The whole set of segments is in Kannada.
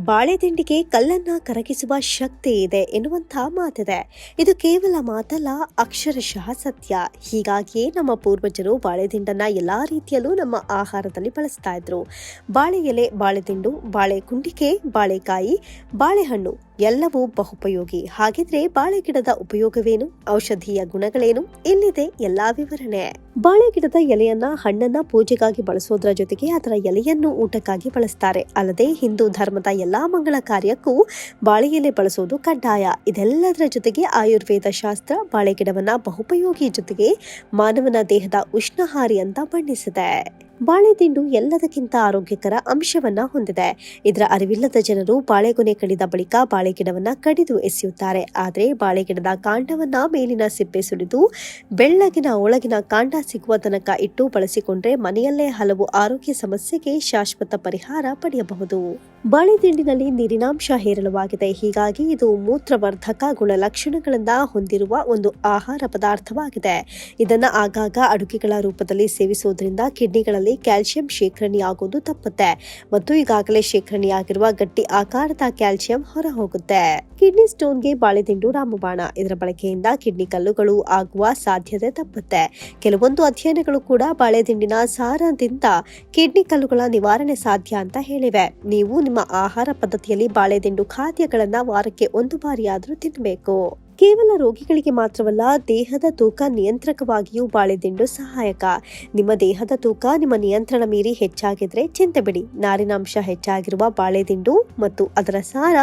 ಬಾಳೆ ದಿಂಡಿಗೆ ಕಲ್ಲನ್ನ ಕರಗಿಸುವ ಶಕ್ತಿ ಇದೆ ಎನ್ನುವಂಥ ಮಾತಿದೆ. ಇದು ಕೇವಲ ಮಾತಲ್ಲ, ಅಕ್ಷರಶಃ ಸತ್ಯ. ಹೀಗಾಗಿಯೇ ನಮ್ಮ ಪೂರ್ವಜರು ಬಾಳೆ ದಿಂಡನ್ನ ಎಲ್ಲಾ ರೀತಿಯಲ್ಲೂ ನಮ್ಮ ಆಹಾರದಲ್ಲಿ ಬಳಸ್ತಾ ಇದ್ರು. ಬಾಳೆ ಎಲೆ, ಬಾಳೆ ದಿಂಡು, ಬಾಳೆ ಕುಂಡಿಕೆ, ಬಾಳೆಕಾಯಿ, ಬಾಳೆಹಣ್ಣು ಎಲ್ಲವೂ ಬಹುಪಯೋಗಿ. ಹಾಗಿದ್ರೆ ಬಾಳೆ ಗಿಡದ ಉಪಯೋಗವೇನು, ಔಷಧೀಯ ಗುಣಗಳೇನು? ಇಲ್ಲಿದೆ ಎಲ್ಲಾ ವಿವರಣೆ. ಬಾಳೆ ಗಿಡದ ಎಲೆಯನ್ನ, ಹಣ್ಣನ್ನ ಪೂಜೆಗಾಗಿ ಬಳಸೋದ್ರ ಜೊತೆಗೆ ಅದರ ಎಲೆಯನ್ನು ಊಟಕ್ಕಾಗಿ ಬಳಸ್ತಾರೆ. ಅಲ್ಲದೆ ಹಿಂದೂ ಧರ್ಮದ ಎಲ್ಲಾ ಮಂಗಳ ಕಾರ್ಯಕ್ಕೂ ಬಾಳೆ ಎಲೆ ಬಳಸೋದು ಕಡ್ಡಾಯ. ಇದೆಲ್ಲದರ ಜೊತೆಗೆ ಆಯುರ್ವೇದ ಶಾಸ್ತ್ರ ಬಾಳೆ ಗಿಡವನ್ನ ಬಹುಪಯೋಗಿ ಜೊತೆಗೆ ಮಾನವನ ದೇಹದ ಉಷ್ಣಹಾರಿ ಅಂತ ಬಣ್ಣಿಸಿದೆ. ಬಾಳೆ ದಿಂಡು ಎಲ್ಲದಕ್ಕಿಂತ ಆರೋಗ್ಯಕರ ಅಂಶವನ್ನ ಹೊಂದಿದೆ. ಇದರ ಅರಿವಿಲ್ಲದ ಜನರು ಬಾಳೆಗೊನೆ ಕಡಿದ ಬಳಿಕ ಬಾಳೆ ಗಿಡವನ್ನ ಕಡಿದು ಎಸೆಯುತ್ತಾರೆ. ಆದರೆ ಬಾಳೆ ಗಿಡದ ಕಾಂಡವನ್ನ ಮೇಲಿನ ಸಿಪ್ಪೆ ಸುಲಿದು ಬೆಳ್ಳಗಿನ ಒಳಗಿನ ಕಾಂಡ ಸಿಗುವ ತನಕ ಇಟ್ಟು ಬಳಸಿಕೊಂಡ್ರೆ ಮನೆಯಲ್ಲೇ ಹಲವು ಆರೋಗ್ಯ ಸಮಸ್ಯೆಗೆ ಶಾಶ್ವತ ಪರಿಹಾರ ಪಡೆಯಬಹುದು. ಬಾಳೆ ದಿಂಡಿನಲ್ಲಿ ನೀರಿನಾಂಶ ಹೇರಳವಾಗಿದೆ. ಹೀಗಾಗಿ ಇದು ಮೂತ್ರವರ್ಧಕ ಗುಣಲಕ್ಷಣಗಳಿಂದ ಹೊಂದಿರುವ ಒಂದು ಆಹಾರ ಪದಾರ್ಥವಾಗಿದೆ. ಇದನ್ನ ಆಗಾಗ ಅಡುಗೆಗಳ ರೂಪದಲ್ಲಿ ಸೇವಿಸುವುದರಿಂದ ಕಿಡ್ನಿಗಳಲ್ಲಿ ಕ್ಯಾಲ್ಸಿಯಂ ಶೇಖರಣೆಯಾಗುವುದು ತಪ್ಪುತ್ತೆ ಮತ್ತು ಈಗಾಗಲೇ ಶೇಖರಣೆಯಾಗಿರುವ ಗಟ್ಟಿ ಆಕಾರದ ಕ್ಯಾಲ್ಸಿಯಂ ಹೊರ ಹೋಗುತ್ತೆ. ಕಿಡ್ನಿ ಸ್ಟೋನ್ಗೆ ಬಾಳೆದಿಂಡು ರಾಮಬಾಣ. ಇದರ ಬಳಕೆಯಿಂದ ಕಿಡ್ನಿ ಕಲ್ಲುಗಳು ಆಗುವ ಸಾಧ್ಯತೆ ತಪ್ಪುತ್ತೆ. ಕೆಲವೊಂದು ಅಧ್ಯಯನಗಳು ಕೂಡ ಬಾಳೆದಿಂಡಿನ ಸಾರದಿಂದ ಕಿಡ್ನಿ ಕಲ್ಲುಗಳ ನಿವಾರಣೆ ಸಾಧ್ಯ ಅಂತ ಹೇಳಿವೆ. ನೀವು ನಿಮ್ಮ ಆಹಾರ ಪದ್ಧತಿಯಲ್ಲಿ ಬಾಳೆದಿಂಡು ಖಾದ್ಯಗಳನ್ನ ವಾರಕ್ಕೆ 1 ಬಾರಿಯಾದರೂ ತಿನ್ನಬೇಕು. ಕೇವಲ ರೋಗಿಗಳಿಗೆ ಮಾತ್ರವಲ್ಲ, ದೇಹದ ತೂಕ ನಿಯಂತ್ರಕವಾಗಿಯೂ ಬಾಳೆದಿಂಡು ಸಹಾಯಕ. ನಿಮ್ಮ ದೇಹದ ತೂಕ ನಿಮ್ಮ ನಿಯಂತ್ರಣ ಮೀರಿ ಹೆಚ್ಚಾಗಿದ್ರೆ ಚಿಂತೆ ಬಿಡಿ. ನಾರಿನಾಂಶ ಹೆಚ್ಚಾಗಿರುವ ಬಾಳೆದಿಂಡು ಮತ್ತು ಅದರ ಸಾರ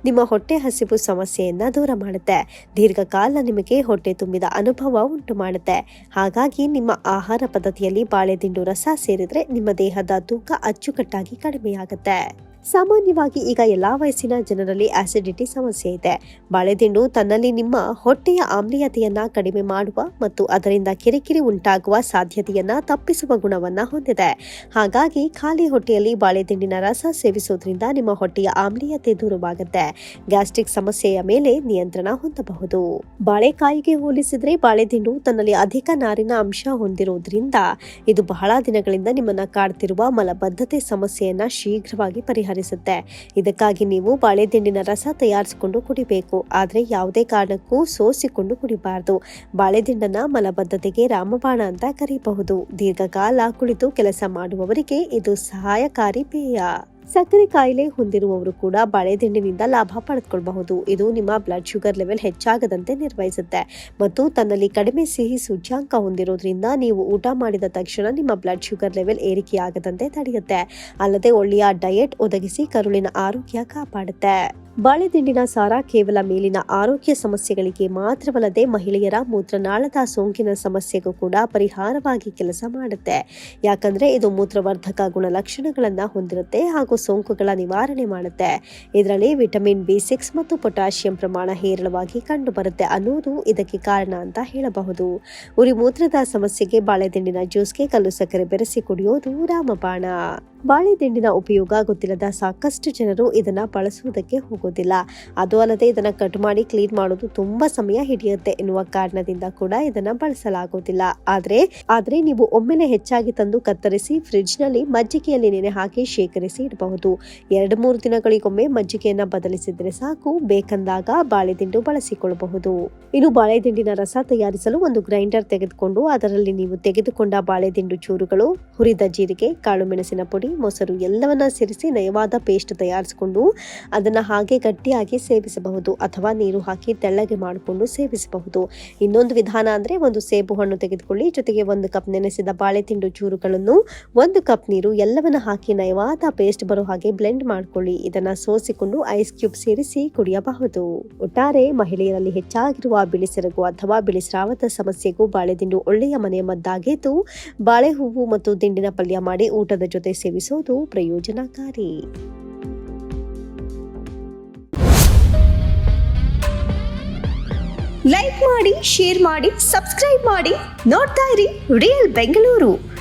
ನಿಮ್ಮ ಹೊಟ್ಟೆ ಹಸಿವು ಸಮಸ್ಯೆಯನ್ನ ದೂರ ಮಾಡುತ್ತೆ. ದೀರ್ಘಕಾಲ ನಿಮಗೆ ಹೊಟ್ಟೆ ತುಂಬಿದ ಅನುಭವ ಉಂಟು ಮಾಡುತ್ತೆ. ಹಾಗಾಗಿ ನಿಮ್ಮ ಆಹಾರ ಪದ್ಧತಿಯಲ್ಲಿ ಬಾಳೆದಿಂಡು ರಸ ಸೇರಿದ್ರೆ ನಿಮ್ಮ ದೇಹದ ತೂಕ ಅಚ್ಚುಕಟ್ಟಾಗಿ ಕಡಿಮೆಯಾಗುತ್ತೆ. ಸಾಮಾನ್ಯವಾಗಿ ಈಗ ಎಲ್ಲಾ ವಯಸ್ಸಿನ ಜನರಲ್ಲಿ ಆಸಿಡಿಟಿ ಸಮಸ್ಯೆ ಇದೆ. ಬಾಳೆದಿಂಡು ತನ್ನಲ್ಲಿ ನಿಮ್ಮ ಹೊಟ್ಟೆಯ ಆಮ್ಲೀಯತೆಯನ್ನ ಕಡಿಮೆ ಮಾಡುವ ಮತ್ತು ಅದರಿಂದ ಕಿರಿಕಿರಿ ಉಂಟಾಗುವ ಸಾಧ್ಯತೆಯನ್ನ ತಪ್ಪಿಸುವ ಗುಣವನ್ನ ಹೊಂದಿದೆ. ಹಾಗಾಗಿ ಖಾಲಿ ಹೊಟ್ಟೆಯಲ್ಲಿ ಬಾಳೆದಿಂಡಿನ ರಸ ಸೇವಿಸುವುದರಿಂದ ನಿಮ್ಮ ಹೊಟ್ಟೆಯ ಆಮ್ಲೀಯತೆ ದೂರವಾಗುತ್ತೆ. ಗ್ಯಾಸ್ಟ್ರಿಕ್ ಸಮಸ್ಯೆಯ ಮೇಲೆ ನಿಯಂತ್ರಣ ಹೊಂದಬಹುದು. ಬಾಳೆಕಾಯಿಗೆ ಹೋಲಿಸಿದ್ರೆ ಬಾಳೆದಿಂಡು ತನ್ನಲ್ಲಿ ಅಧಿಕ ನಾರಿನ ಅಂಶ ಹೊಂದಿರುವುದರಿಂದ ಇದು ಬಹಳ ದಿನಗಳಿಂದ ನಿಮ್ಮನ್ನ ಕಾಡ್ತಿರುವ ಮಲಬದ್ಧತೆ ಸಮಸ್ಯೆಯನ್ನ ಶೀಘ್ರವಾಗಿ ಪರಿಹರಿಸುತ್ತೆ. ಇದಕ್ಕಾಗಿ ನೀವು ಬಾಳೆದಿಂಡಿನ ರಸ ತಯಾರಿಸಿಕೊಂಡು ಕುಡಿಬೇಕು. ಆದ್ರೆ ಯಾವುದೇ ಕಾರಣಕ್ಕೂ ಸೋಸಿಕೊಂಡು ಕುಡಿಬಾರದು. ಬಾಳೆದಿಂಡನ್ನ ಮಲಬದ್ಧತೆಗೆ ರಾಮಬಾಣ ಅಂತ ಕರೆಯಬಹುದು. ದೀರ್ಘಕಾಲ ಕುಳಿತು ಕೆಲಸ ಮಾಡುವವರಿಗೆ ಇದು ಸಹಾಯಕಾರಿ ಪೇಯ. ಸಕ್ಕರೆ ಕಾಯಿಲೆ ಹೊಂದಿರುವವರು ಕೂಡ ಬಾಳೆದಿಂಡಿನಿಂದ ಲಾಭ ಪಡೆದುಕೊಳ್ಳಬಹುದು. ಇದು ನಿಮ್ಮ ಬ್ಲಡ್ ಶುಗರ್ ಲೆವೆಲ್ ಹೆಚ್ಚಾಗದಂತೆ ನಿರ್ವಹಿಸುತ್ತೆ ಮತ್ತು ತನ್ನಲ್ಲಿ ಕಡಿಮೆ ಸಿಹಿ ಸೂಚ್ಯಾಂಕ ಹೊಂದಿರೋದ್ರಿಂದ ನೀವು ಊಟ ಮಾಡಿದ ತಕ್ಷಣ ನಿಮ್ಮ ಬ್ಲಡ್ ಶುಗರ್ ಲೆವೆಲ್ ಏರಿಕೆಯಾಗದಂತೆ ತಡೆಯುತ್ತೆ. ಅಲ್ಲದೆ ಒಳ್ಳೆಯ ಡಯಟ್ ಒದಗಿಸಿ ಕರುಳಿನ ಆರೋಗ್ಯ ಕಾಪಾಡುತ್ತೆ. ಬಾಳೆದಿಂಡಿನ ಸಾರ ಕೇವಲ ಮೇಲಿನ ಆರೋಗ್ಯ ಸಮಸ್ಯೆಗಳಿಗೆ ಮಾತ್ರವಲ್ಲದೆ ಮಹಿಳೆಯರ ಮೂತ್ರನಾಳದ ಸೋಂಕಿನ ಸಮಸ್ಯೆಗೂ ಕೂಡ ಪರಿಹಾರವಾಗಿ ಕೆಲಸ ಮಾಡುತ್ತೆ. ಯಾಕಂದ್ರೆ ಇದು ಮೂತ್ರವರ್ಧಕ ಗುಣಲಕ್ಷಣಗಳನ್ನ ಹೊಂದಿರುತ್ತೆ ಹಾಗೂ ಸೋಂಕುಗಳ ನಿವಾರಣೆ ಮಾಡುತ್ತೆ. ಇದರಲ್ಲಿ ವಿಟಮಿನ್ B6 ಮತ್ತು ಪೊಟ್ಯಾಷಿಯಂ ಪ್ರಮಾಣ ಹೇರಳವಾಗಿ ಕಂಡು ಬರುತ್ತೆ ಅನ್ನೋದು ಇದಕ್ಕೆ ಕಾರಣ ಅಂತ ಹೇಳಬಹುದು. ಉರಿ ಮೂತ್ರದ ಸಮಸ್ಯೆಗೆ ಬಾಳೆದಿಂಡಿನ ಜ್ಯೂಸ್ಗೆ ಕಲ್ಲು ಸಕ್ಕರೆ ಬೆರೆಸಿ ಕುಡಿಯೋದು ರಾಮಬಾಣ. ಬಾಳೆದಿಂಡಿನ ಉಪಯೋಗ ಗೊತ್ತಿಲ್ಲದ ಸಾಕಷ್ಟು ಜನರು ಇದನ್ನ ಬಳಸುವುದಕ್ಕೆ ಹೋಗೋದಿಲ್ಲ. ಅದು ಅಲ್ಲದೆ ಇದನ್ನ ಕಟ್ ಮಾಡಿ ಕ್ಲೀನ್ ಮಾಡೋದು ತುಂಬಾ ಸಮಯ ಹಿಡಿಯುತ್ತೆ ಎನ್ನುವ ಕಾರಣದಿಂದ ಕೂಡ ಇದನ್ನ ಬಳಸಲಾಗುವುದಿಲ್ಲ. ಆದ್ರೆ ನೀವು ಒಮ್ಮೆಲೆ ಹೆಚ್ಚಾಗಿ ತಂದು ಕತ್ತರಿಸಿ ಫ್ರಿಡ್ಜ್ ನಲ್ಲಿ ಮಜ್ಜಿಗೆಯಲ್ಲಿ ನೆನೆ ಹಾಕಿ ಶೇಖರಿಸಿ ಇಡಬಹುದು. 2-3 ದಿನಗಳಿಗೊಮ್ಮೆ ಮಜ್ಜಿಗೆಯನ್ನ ಬದಲಿಸಿದ್ರೆ ಸಾಕು. ಬೇಕಂದಾಗ ಬಾಳೆದಿಂಡು ಬಳಸಿಕೊಳ್ಳಬಹುದು. ಇನ್ನು ಬಾಳೆದಿಂಡಿನ ರಸ ತಯಾರಿಸಲು ಒಂದು ಗ್ರೈಂಡರ್ ತೆಗೆದುಕೊಂಡು ಅದರಲ್ಲಿ ನೀವು ತೆಗೆದುಕೊಂಡ ಬಾಳೆದಿಂಡು ಚೂರುಗಳು, ಹುರಿದ ಜೀರಿಗೆ, ಕಾಳು ಮೆಣಸಿನ ಪುಡಿ, ಮೊಸರು ಎಲ್ಲವನ್ನ ಸೇರಿಸಿ ನಯವಾದ ಪೇಸ್ಟ್ ತಯಾರಿಸಿಕೊಂಡು ಅದನ್ನ ಹಾಗೆ ಗಟ್ಟಿಯಾಗಿ ಸೇವಿಸಬಹುದು ಅಥವಾ ನೀರು ಹಾಕಿ ತೆಳ್ಳಗೆ ಮಾಡಿಕೊಂಡು ಸೇವಿಸಬಹುದು. ಇನ್ನೊಂದು ವಿಧಾನ ಅಂದ್ರೆ ಒಂದು ಸೇಬು ಹಣ್ಣು ತೆಗೆದುಕೊಳ್ಳಿ, ಜೊತೆಗೆ 1 ಕಪ್ ನೆನೆಸಿದ ಬಾಳೆದಿಂಡು ಚೂರುಗಳನ್ನು, 1 ಕಪ್ ನೀರು ಎಲ್ಲವನ್ನ ಹಾಕಿ ನಯವಾದ ಪೇಸ್ಟ್ ಬರೋ ಹಾಗೆ ಬ್ಲೆಂಡ್ ಮಾಡ್ಕೊಳ್ಳಿ. ಇದನ್ನ ಸೋಸಿಕೊಂಡು ಐಸ್ ಕ್ಯೂಬ್ ಸೇರಿಸಿ ಕುಡಿಯಬಹುದು. ಒಟ್ಟಾರೆ ಮಹಿಳೆಯರಲ್ಲಿ ಹೆಚ್ಚಾಗಿರುವ ಬಿಳಿಸೆರಗು ಅಥವಾ ಬಿಳಿಸ್ರಾವದ ಸಮಸ್ಯೆಗೂ ಬಾಳೆದಿಂಡು ಒಳ್ಳೆಯ ಮನೆ ಮದ್ದಾಗಿದ್ದು, ಬಾಳೆ ಹೂವು ಮತ್ತು ದಿಂಡಿನ ಪಲ್ಯ ಮಾಡಿ ಊಟದ ಜೊತೆ ಸೇವಿಸೋದು ಪ್ರಯೋಜನಕಾರಿ. ಲೈಕ್ ಮಾಡಿ, ಶೇರ್ ಮಾಡಿ, ಸಬ್ಸ್ಕ್ರೈಬ್ ಮಾಡಿ. ನೋಡ್ತಾ ಇರಿ ರಿಯಲ್ ಬೆಂಗಳೂರು.